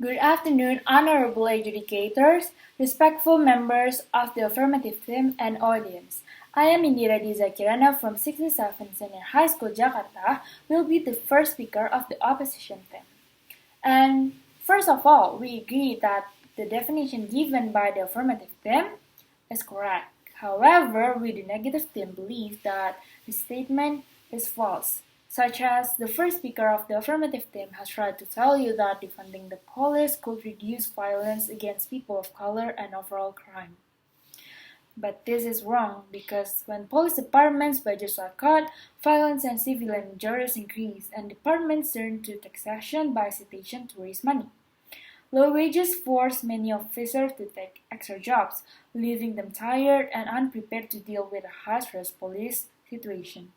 Good afternoon, honorable adjudicators, respectful members of the affirmative team and audience. I am Indira Dyza Kirana from 67 Senior High School, Jakarta, will be the first speaker of the opposition team. And first of all, we agree that the definition given by the affirmative team is correct. However, we the negative team believe that the statement is false, such as the first speaker of the affirmative team has tried to tell you that defunding the police could reduce violence against people of color and overall crime. But this is wrong because when police departments' budgets are cut, violence and civilian injuries increase, and departments turn to taxation by citation to raise money. Low wages force many officers to take extra jobs, leaving them tired and unprepared to deal with a high-stress police situation.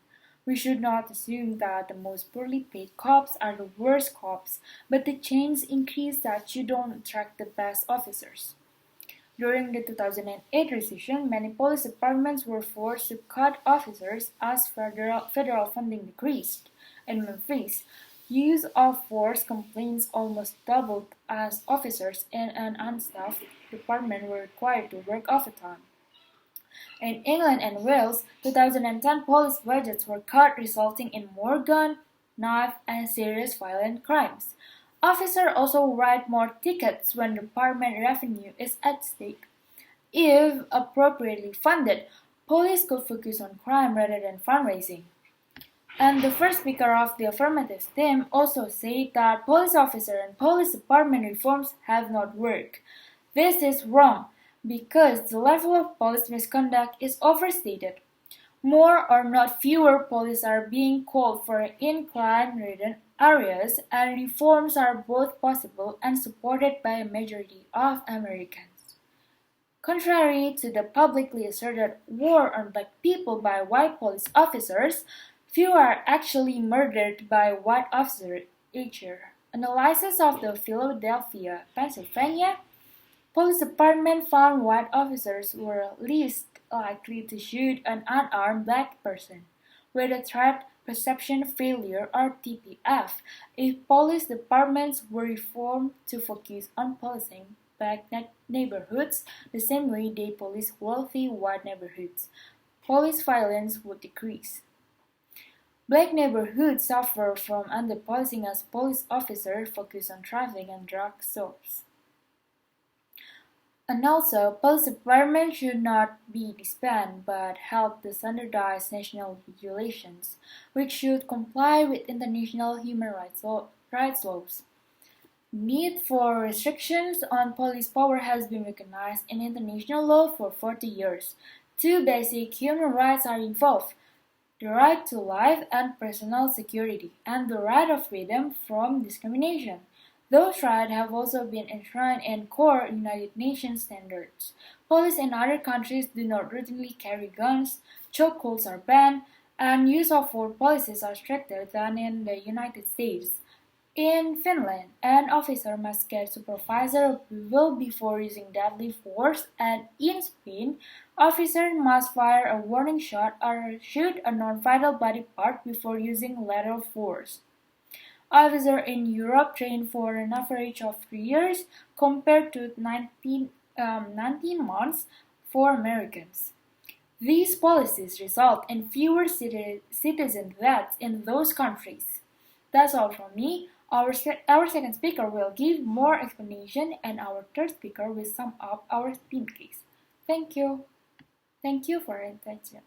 We should not assume that the most poorly paid cops are the worst cops, but the change increase that you don't attract the best officers. During the 2008 recession, many police departments were forced to cut officers as federal funding decreased. In Memphis, use of force complaints almost doubled as officers in an unstaffed department were required to work overtime. In England and Wales, 2010 police budgets were cut, resulting in more gun, knife, and serious violent crimes. Officers also write more tickets when department revenue is at stake. If appropriately funded, police could focus on crime rather than fundraising. And the first speaker of the affirmative team also said that police officer and police department reforms have not worked. This is wrong because the level of police misconduct is overstated. More or not fewer police are being called for in crime-ridden areas, and reforms are both possible and supported by a majority of Americans. Contrary to the publicly asserted war on black people by white police officers, few are actually murdered by white officers each year. Analysis of the Philadelphia, Pennsylvania police department found white officers were least likely to shoot an unarmed black person with a threat perception failure or TPF if police departments were reformed to focus on policing black neighborhoods the same way they police wealthy white neighborhoods. Police violence would decrease. Black neighborhoods suffer from under-policing as police officers focus on traffic and drug stops. And also, police departments should not be disbanded but help to standardize national regulations, which should comply with international human rights laws. Need for restrictions on police power has been recognized in international law for 40 years. Two basic human rights are involved: the right to life and personal security, and the right of freedom from discrimination. Those rights have also been enshrined in core United Nations standards. Police in other countries do not routinely carry guns, chokeholds are banned, and use of force policies are stricter than in the United States. In Finland, an officer must get supervisor approval before using deadly force, and in Spain, officers must fire a warning shot or shoot a non-vital body part before using lethal force. Officers in Europe train for an average of 3 years compared to 19 months for Americans. These policies result in fewer citizen deaths in those countries. That's all from me. Our second speaker will give more explanation, and our third speaker will sum up our theme case. Thank you. Thank you for your attention.